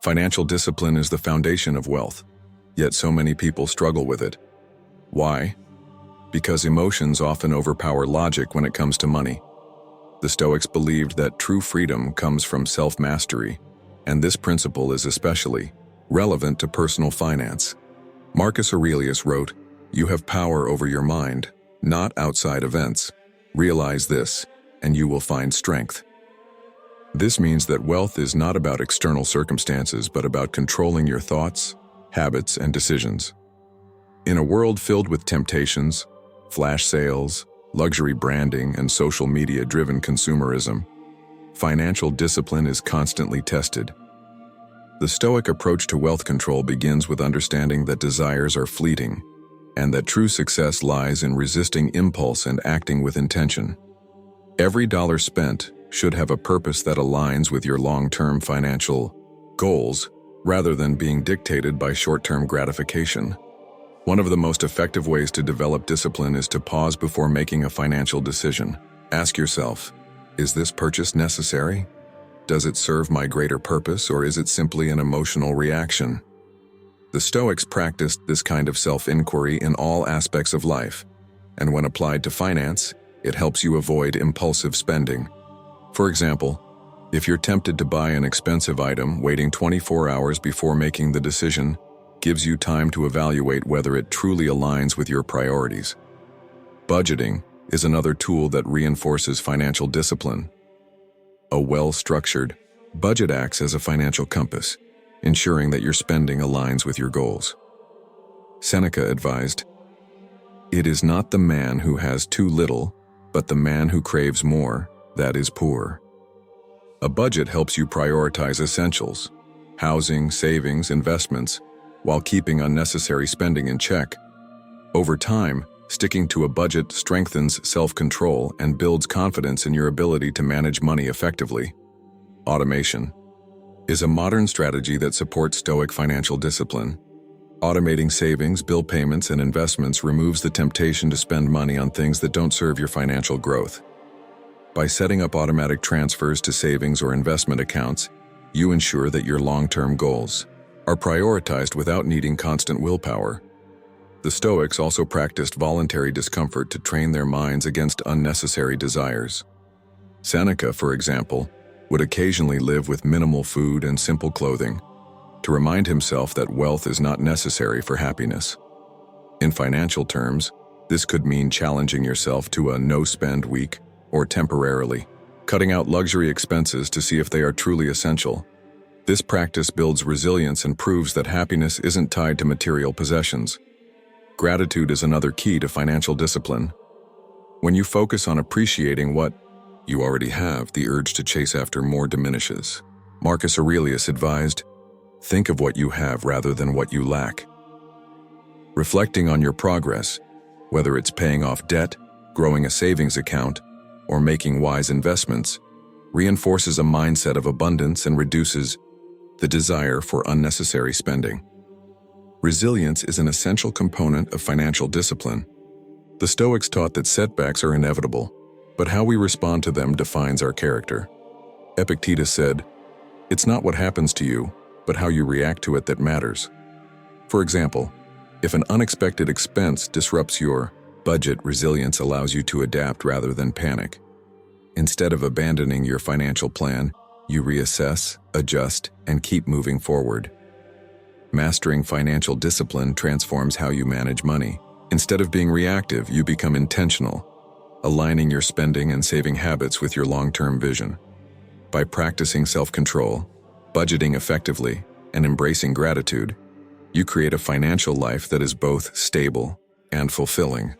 Financial discipline is the foundation of wealth, yet so many people struggle with it. Why? Because emotions often overpower logic when it comes to money. The Stoics believed that true freedom comes from self-mastery, and this principle is especially relevant to personal finance. Marcus Aurelius wrote, "You have power over your mind, not outside events. Realize this, and you will find strength." This means that wealth is not about external circumstances, but about controlling your thoughts, habits, and decisions. In a world filled with temptations, flash sales, luxury branding, and social media-driven consumerism, financial discipline is constantly tested. The Stoic approach to wealth control begins with understanding that desires are fleeting, and that true success lies in resisting impulse and acting with intention. Every dollar spent should have a purpose that aligns with your long-term financial goals, rather than being dictated by short-term gratification. One of the most effective ways to develop discipline is to pause before making a financial decision. Ask yourself, is this purchase necessary? Does it serve my greater purpose, or is it simply an emotional reaction? The Stoics practiced this kind of self-inquiry in all aspects of life, and when applied to finance, it helps you avoid impulsive spending. For example, if you're tempted to buy an expensive item, waiting 24 hours before making the decision gives you time to evaluate whether it truly aligns with your priorities. Budgeting is another tool that reinforces financial discipline. A well-structured budget acts as a financial compass, ensuring that your spending aligns with your goals. Seneca advised, "It is not the man who has too little, but the man who craves more, that is poor." A budget helps you prioritize essentials, housing, savings, investments, while keeping unnecessary spending in check. Over time, sticking to a budget strengthens self-control and builds confidence in your ability to manage money effectively. Automation is a modern strategy that supports Stoic financial discipline. Automating savings, bill payments, and investments removes the temptation to spend money on things that don't serve your financial growth. By setting up automatic transfers to savings or investment accounts, you ensure that your long-term goals are prioritized without needing constant willpower. The Stoics also practiced voluntary discomfort to train their minds against unnecessary desires. Seneca, for example, would occasionally live with minimal food and simple clothing to remind himself that wealth is not necessary for happiness. In financial terms, this could mean challenging yourself to a no-spend week or temporarily cutting out luxury expenses to see if they are truly essential. This practice builds resilience and proves that happiness isn't tied to material possessions. Gratitude is another key to financial discipline. When you focus on appreciating what you already have, the urge to chase after more diminishes. Marcus Aurelius advised, "Think of what you have rather than what you lack." Reflecting on your progress, whether it's paying off debt, growing a savings account, or making wise investments, reinforces a mindset of abundance and reduces the desire for unnecessary spending. Resilience is an essential component of financial discipline. The Stoics taught that setbacks are inevitable, but how we respond to them defines our character. Epictetus said, "It's not what happens to you, but how you react to it that matters." For example, if an unexpected expense disrupts your budget, resilience allows you to adapt rather than panic. Instead of abandoning your financial plan, you reassess, adjust, and keep moving forward. Mastering financial discipline transforms how you manage money. Instead of being reactive, you become intentional, aligning your spending and saving habits with your long-term vision. By practicing self-control, budgeting effectively, and embracing gratitude, you create a financial life that is both stable and fulfilling.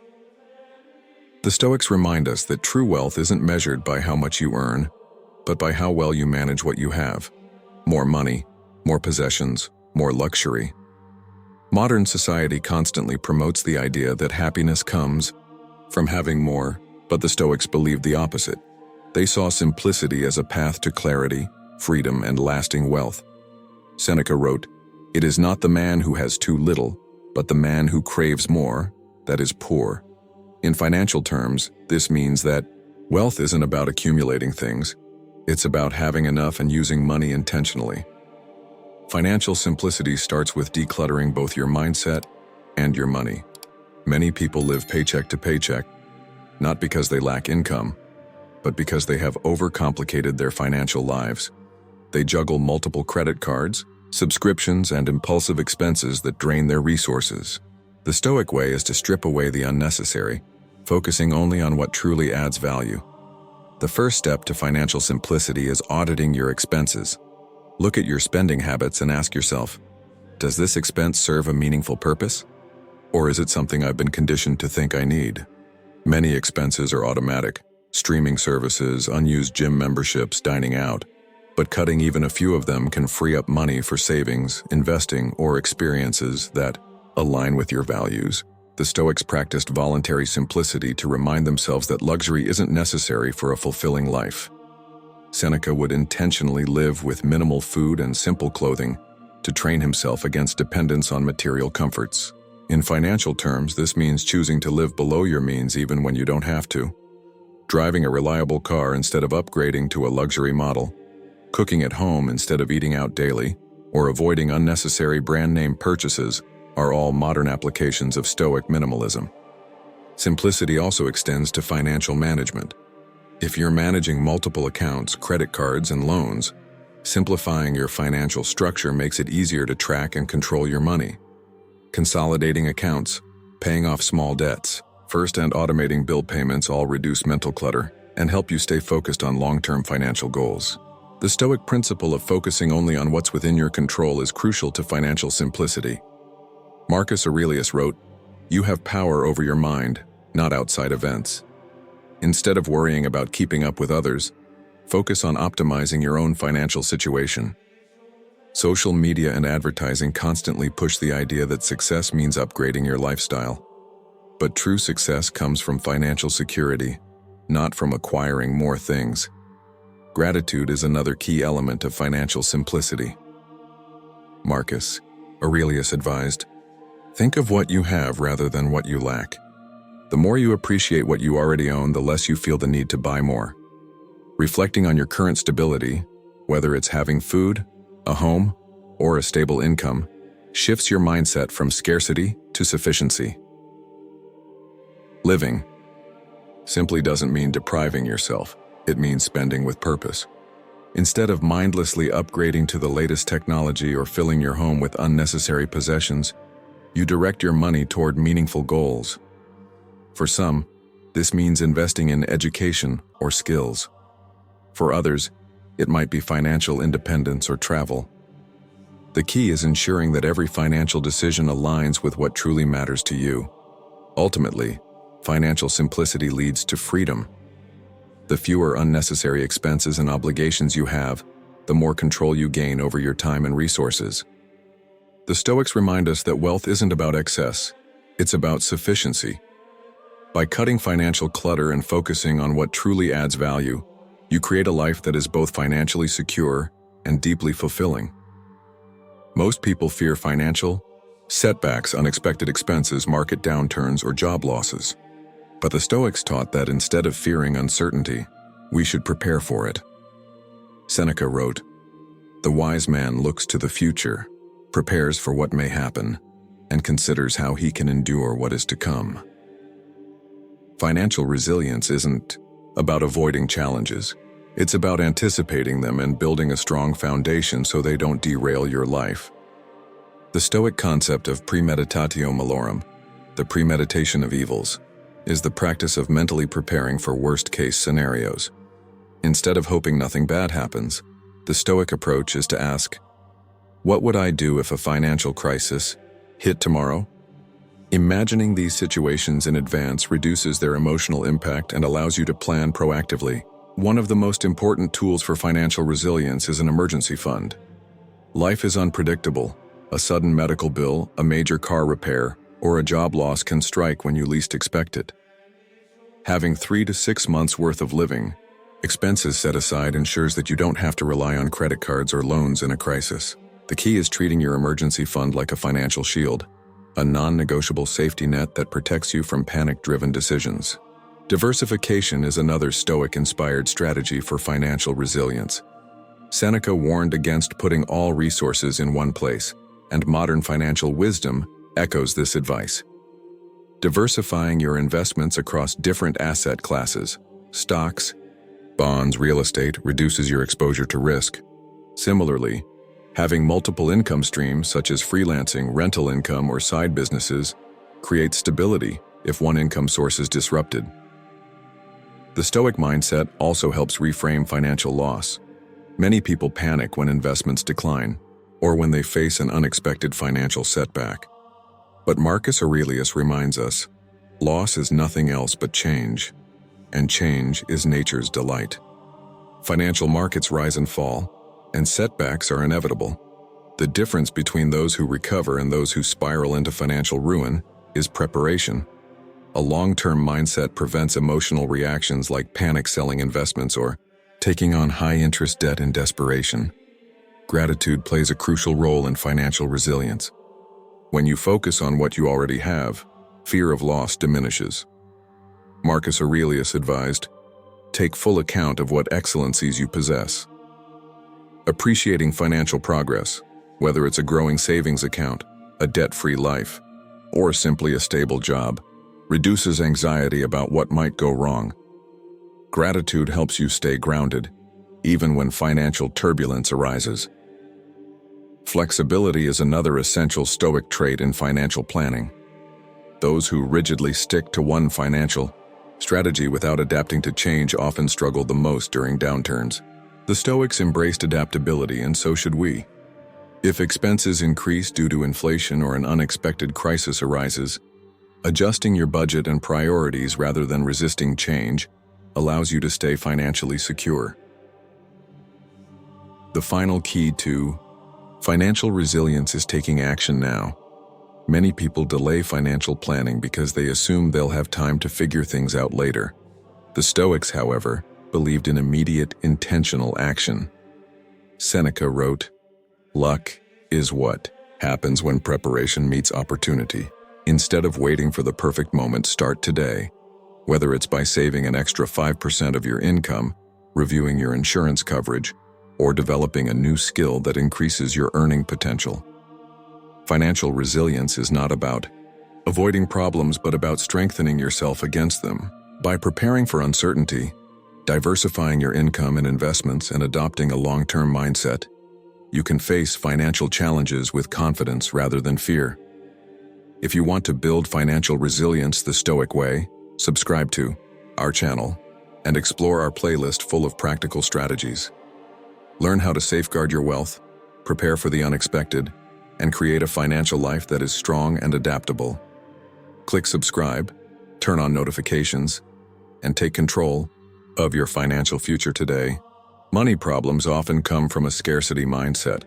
The Stoics remind us that true wealth isn't measured by how much you earn, but by how well you manage what you have. More money, more possessions, more luxury. Modern society constantly promotes the idea that happiness comes from having more, but the Stoics believed the opposite. They saw simplicity as a path to clarity, freedom, and lasting wealth. Seneca wrote, "It is not the man who has too little, but the man who craves more, that is poor." In financial terms, this means that wealth isn't about accumulating things. It's about having enough and using money intentionally. Financial simplicity starts with decluttering both your mindset and your money. Many people live paycheck to paycheck, not because they lack income, but because they have overcomplicated their financial lives. They juggle multiple credit cards, subscriptions, and impulsive expenses that drain their resources. The Stoic way is to strip away the unnecessary, focusing only on what truly adds value. The first step to financial simplicity is auditing your expenses. Look at your spending habits and ask yourself, does this expense serve a meaningful purpose? Or is it something I've been conditioned to think I need? Many expenses are automatic: streaming services, unused gym memberships, dining out. But cutting even a few of them can free up money for savings, investing, or experiences that align with your values. The Stoics practiced voluntary simplicity to remind themselves that luxury isn't necessary for a fulfilling life. Seneca would intentionally live with minimal food and simple clothing to train himself against dependence on material comforts. In financial terms, this means choosing to live below your means even when you don't have to. Driving a reliable car instead of upgrading to a luxury model. Cooking at home instead of eating out daily, or avoiding unnecessary brand name purchases are all modern applications of Stoic minimalism. Simplicity also extends to financial management. If you're managing multiple accounts, credit cards, and loans, simplifying your financial structure makes it easier to track and control your money. Consolidating accounts, paying off small debts, and automating bill payments all reduce mental clutter and help you stay focused on long-term financial goals. The Stoic principle of focusing only on what's within your control is crucial to financial simplicity. Marcus Aurelius wrote, "You have power over your mind, not outside events." Instead of worrying about keeping up with others, focus on optimizing your own financial situation. Social media and advertising constantly push the idea that success means upgrading your lifestyle. But true success comes from financial security, not from acquiring more things. Gratitude is another key element of financial simplicity. Marcus Aurelius advised, "Think of what you have rather than what you lack. The more you appreciate what you already own, the less you feel the need to buy more." Reflecting on your current stability, whether it's having food, a home, or a stable income, shifts your mindset from scarcity to sufficiency. Living simply doesn't mean depriving yourself. It means spending with purpose. Instead of mindlessly upgrading to the latest technology or filling your home with unnecessary possessions, you direct your money toward meaningful goals. For some, this means investing in education or skills. For others, it might be financial independence or travel. The key is ensuring that every financial decision aligns with what truly matters to you. Ultimately, financial simplicity leads to freedom. The fewer unnecessary expenses and obligations you have, the more control you gain over your time and resources. The Stoics remind us that wealth isn't about excess, it's about sufficiency. By cutting financial clutter and focusing on what truly adds value, you create a life that is both financially secure and deeply fulfilling. Most people fear financial setbacks, unexpected expenses, market downturns, or job losses. But the Stoics taught that instead of fearing uncertainty, we should prepare for it. Seneca wrote, "The wise man looks to the future, prepares for what may happen, and considers how he can endure what is to come." Financial resilience isn't about avoiding challenges. It's about anticipating them and building a strong foundation so they don't derail your life. The Stoic concept of premeditatio malorum, the premeditation of evils, is the practice of mentally preparing for worst-case scenarios. Instead of hoping nothing bad happens, the Stoic approach is to ask, what would I do if a financial crisis hit tomorrow? Imagining these situations in advance reduces their emotional impact and allows you to plan proactively. One of the most important tools for financial resilience is an emergency fund. Life is unpredictable. A sudden medical bill, a major car repair, or a job loss can strike when you least expect it. Having 3 to 6 months worth of living expenses set aside ensures that you don't have to rely on credit cards or loans in a crisis. The key is treating your emergency fund like a financial shield, a non-negotiable safety net that protects you from panic-driven decisions. Diversification is another Stoic-inspired strategy for financial resilience. Seneca warned against putting all resources in one place, and modern financial wisdom echoes this advice. Diversifying your investments across different asset classes, stocks, bonds, real estate, reduces your exposure to risk. Similarly, having multiple income streams such as freelancing, rental income, or side businesses creates stability if one income source is disrupted. The Stoic mindset also helps reframe financial loss. Many people panic when investments decline, or when they face an unexpected financial setback. But Marcus Aurelius reminds us, loss is nothing else but change, and change is nature's delight. Financial markets rise and fall, and setbacks are inevitable. The difference between those who recover and those who spiral into financial ruin is preparation. A long-term mindset prevents emotional reactions like panic selling investments or taking on high-interest debt in desperation. Gratitude plays a crucial role in financial resilience. When you focus on what you already have, fear of loss diminishes. Marcus Aurelius advised, take full account of what excellencies you possess. Appreciating financial progress, whether it's a growing savings account, a debt-free life, or simply a stable job, reduces anxiety about what might go wrong. Gratitude helps you stay grounded, even when financial turbulence arises. Flexibility is another essential Stoic trait in financial planning. Those who rigidly stick to one financial strategy without adapting to change often struggle the most during downturns. The Stoics embraced adaptability, and so should we. If expenses increase due to inflation or an unexpected crisis arises, adjusting your budget and priorities rather than resisting change allows you to stay financially secure. The final key to financial resilience is taking action now. Many people delay financial planning because they assume they'll have time to figure things out later. The Stoics, however, believed in immediate, intentional action. Seneca wrote, "Luck is what happens when preparation meets opportunity. Instead of waiting for the perfect moment, start today." Whether it's by saving an extra 5% of your income, reviewing your insurance coverage, or developing a new skill that increases your earning potential. Financial resilience is not about avoiding problems but about strengthening yourself against them. By preparing for uncertainty, diversifying your income and investments, and adopting a long-term mindset, you can face financial challenges with confidence rather than fear. If you want to build financial resilience the Stoic way, subscribe to our channel and explore our playlist full of practical strategies. Learn how to safeguard your wealth, prepare for the unexpected, and create a financial life that is strong and adaptable. Click subscribe, turn on notifications, and take control of your financial future today. Money problems often come from a scarcity mindset,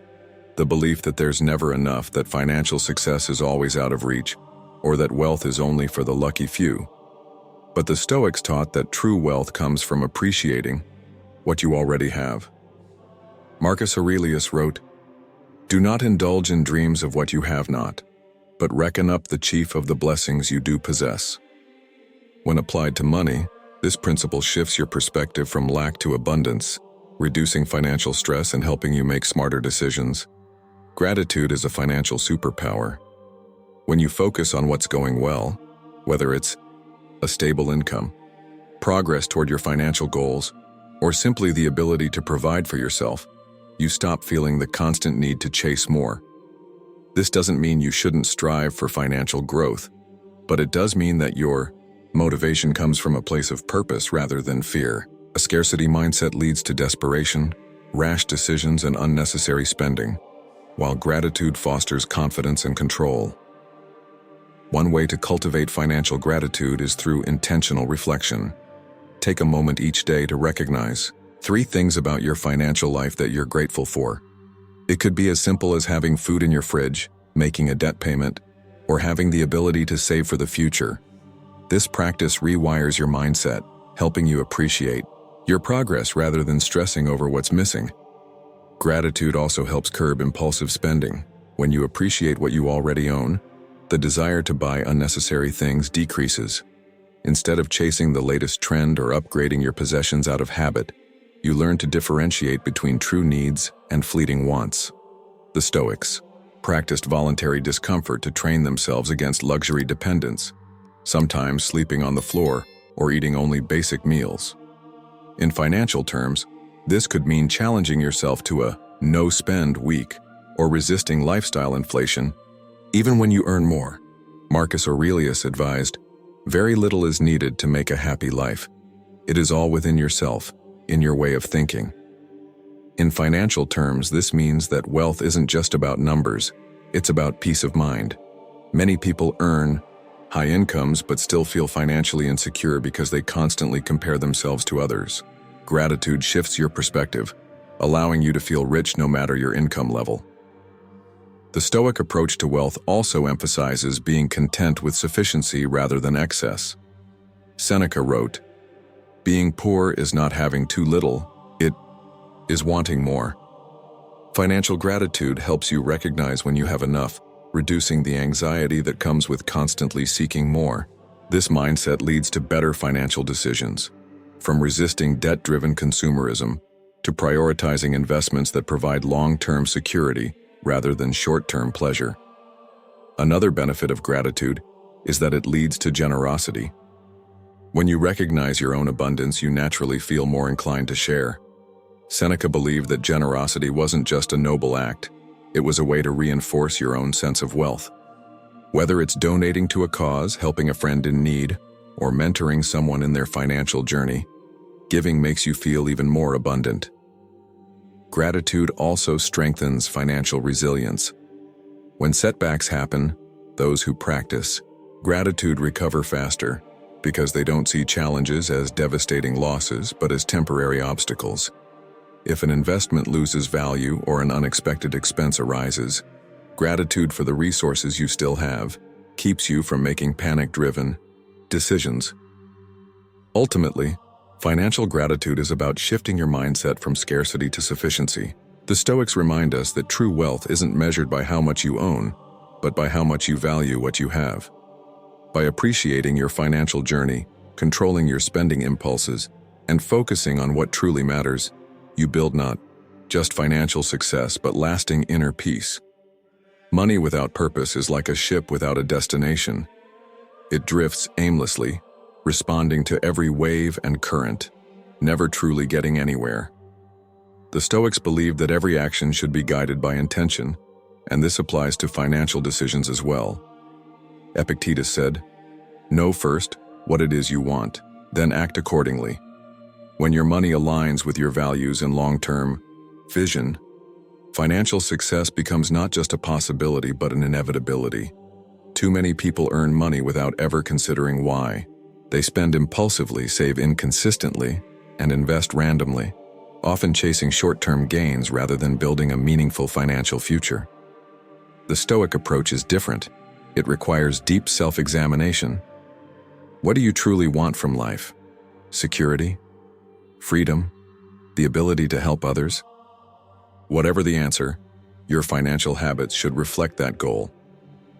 the belief that there's never enough, that financial success is always out of reach, or that wealth is only for the lucky few. But the Stoics taught that true wealth comes from appreciating what you already have. Marcus Aurelius wrote, "Do not indulge in dreams of what you have not, but reckon up the chief of the blessings you do possess." When applied to money, this principle shifts your perspective from lack to abundance, reducing financial stress and helping you make smarter decisions. Gratitude is a financial superpower. When you focus on what's going well, whether it's a stable income, progress toward your financial goals, or simply the ability to provide for yourself, you stop feeling the constant need to chase more. This doesn't mean you shouldn't strive for financial growth, but it does mean that your motivation comes from a place of purpose rather than fear. A scarcity mindset leads to desperation, rash decisions, and unnecessary spending, while gratitude fosters confidence and control. One way to cultivate financial gratitude is through intentional reflection. Take a moment each day to recognize 3 things about your financial life that you're grateful for. It could be as simple as having food in your fridge, making a debt payment, or having the ability to save for the future. This practice rewires your mindset, helping you appreciate your progress rather than stressing over what's missing. Gratitude also helps curb impulsive spending. When you appreciate what you already own, the desire to buy unnecessary things decreases. Instead of chasing the latest trend or upgrading your possessions out of habit, You learn to differentiate between true needs and fleeting wants. The Stoics practiced voluntary discomfort to train themselves against luxury dependence, sometimes sleeping on the floor or eating only basic meals. In financial terms, this could mean challenging yourself to a no-spend week or resisting lifestyle inflation, even when you earn more. Marcus Aurelius advised, "Very little is needed to make a happy life. It is all within yourself, in your way of thinking." In financial terms, this means that wealth isn't just about numbers, it's about peace of mind. Many people earn high incomes but still feel financially insecure because they constantly compare themselves to others. Gratitude shifts your perspective, allowing you to feel rich no matter your income level. The Stoic approach to wealth also emphasizes being content with sufficiency rather than excess. Seneca wrote, "Being poor is not having too little, it is wanting more." Financial gratitude helps you recognize when you have enough, reducing the anxiety that comes with constantly seeking more. This mindset leads to better financial decisions, from resisting debt-driven consumerism to prioritizing investments that provide long-term security rather than short-term pleasure. Another benefit of gratitude is that it leads to generosity. When you recognize your own abundance, you naturally feel more inclined to share. Seneca believed that generosity wasn't just a noble act, it was a way to reinforce your own sense of wealth. Whether it's donating to a cause, helping a friend in need, or mentoring someone in their financial journey, giving makes you feel even more abundant. Gratitude also strengthens financial resilience. When setbacks happen, those who practice gratitude recover faster because they don't see challenges as devastating losses but as temporary obstacles. If an investment loses value or an unexpected expense arises, gratitude for the resources you still have keeps you from making panic-driven decisions. Ultimately, financial gratitude is about shifting your mindset from scarcity to sufficiency. The Stoics remind us that true wealth isn't measured by how much you own, but by how much you value what you have. By appreciating your financial journey, controlling your spending impulses, and focusing on what truly matters, you build not just financial success but lasting inner peace. Money without purpose is like a ship without a destination. It drifts aimlessly, responding to every wave and current, never truly getting anywhere. The Stoics believe that every action should be guided by intention, and this applies to financial decisions as well. Epictetus said, "Know first what it is you want, then act accordingly." When your money aligns with your values and long-term vision, financial success becomes not just a possibility but an inevitability. Too many people earn money without ever considering why. They spend impulsively, save inconsistently, and invest randomly, often chasing short-term gains rather than building a meaningful financial future. The Stoic approach is different. It requires deep self-examination. What do you truly want from life? Security? Freedom? The ability to help others? Whatever the answer, your financial habits should reflect that goal.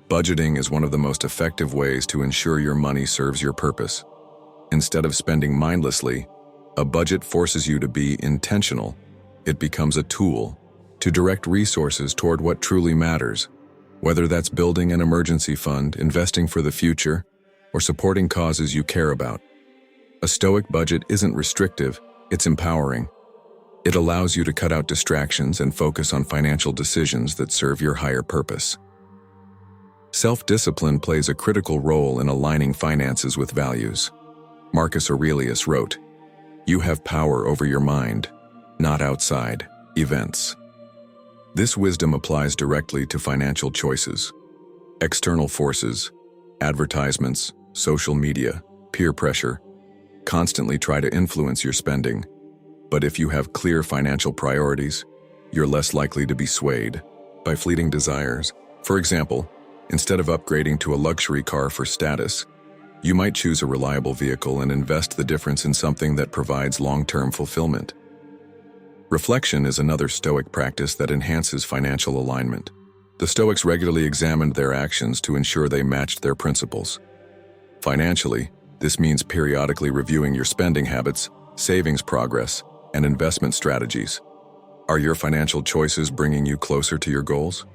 Budgeting is one of the most effective ways to ensure your money serves your purpose. Instead of spending mindlessly, a budget forces you to be intentional. It becomes a tool to direct resources toward what truly matters, whether that's building an emergency fund, investing for the future, or supporting causes you care about. A Stoic budget isn't restrictive, it's empowering. It allows you to cut out distractions and focus on financial decisions that serve your higher purpose. Self-discipline plays a critical role in aligning finances with values. Marcus Aurelius wrote, "You have power over your mind, not outside events." This wisdom applies directly to financial choices. External forces, advertisements, social media, peer pressure, constantly try to influence your spending. But if you have clear financial priorities, you're less likely to be swayed by fleeting desires. For example, instead of upgrading to a luxury car for status, you might choose a reliable vehicle and invest the difference in something that provides long-term fulfillment. Reflection is another Stoic practice that enhances financial alignment. The Stoics regularly examined their actions to ensure they matched their principles. Financially, this means periodically reviewing your spending habits, savings progress, and investment strategies. Are your financial choices bringing you closer to your goals?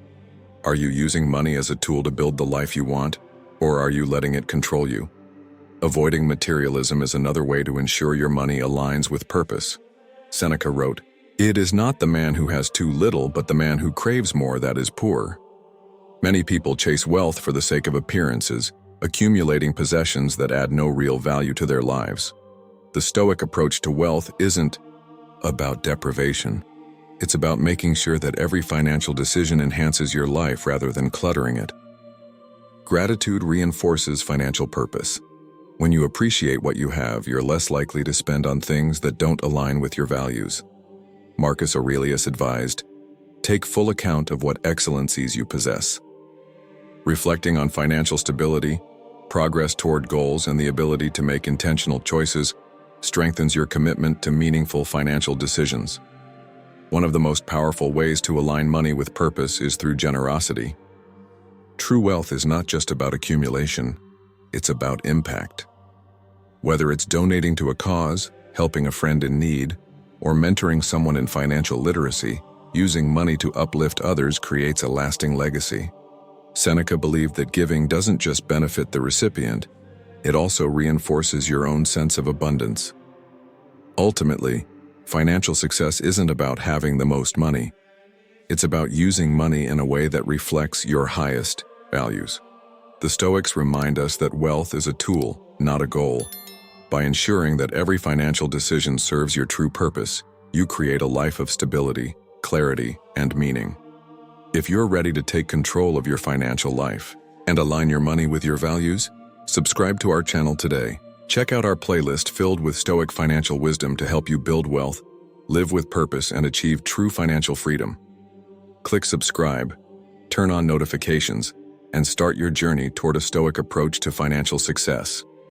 Are you using money as a tool to build the life you want, or are you letting it control you? Avoiding materialism is another way to ensure your money aligns with purpose. Seneca wrote, "It is not the man who has too little, but the man who craves more that is poor." Many people chase wealth for the sake of appearances, accumulating possessions that add no real value to their lives. The Stoic approach to wealth isn't about deprivation. It's about making sure that every financial decision enhances your life rather than cluttering it. Gratitude reinforces financial purpose. When you appreciate what you have, you're less likely to spend on things that don't align with your values. Marcus Aurelius advised, "Take full account of what excellencies you possess." Reflecting on financial stability, progress toward goals, and the ability to make intentional choices strengthens your commitment to meaningful financial decisions. One of the most powerful ways to align money with purpose is through generosity. True wealth is not just about accumulation, it's about impact. Whether it's donating to a cause, helping a friend in need, or mentoring someone in financial literacy, using money to uplift others creates a lasting legacy. Seneca believed that giving doesn't just benefit the recipient, it also reinforces your own sense of abundance. Ultimately, financial success isn't about having the most money. It's about using money in a way that reflects your highest values. The Stoics remind us that wealth is a tool, not a goal. By ensuring that every financial decision serves your true purpose, you create a life of stability, clarity, and meaning. If you're ready to take control of your financial life and align your money with your values, subscribe to our channel today. Check out our playlist filled with Stoic financial wisdom to help you build wealth, live with purpose, and achieve true financial freedom. Click subscribe, turn on notifications, and start your journey toward a Stoic approach to financial success.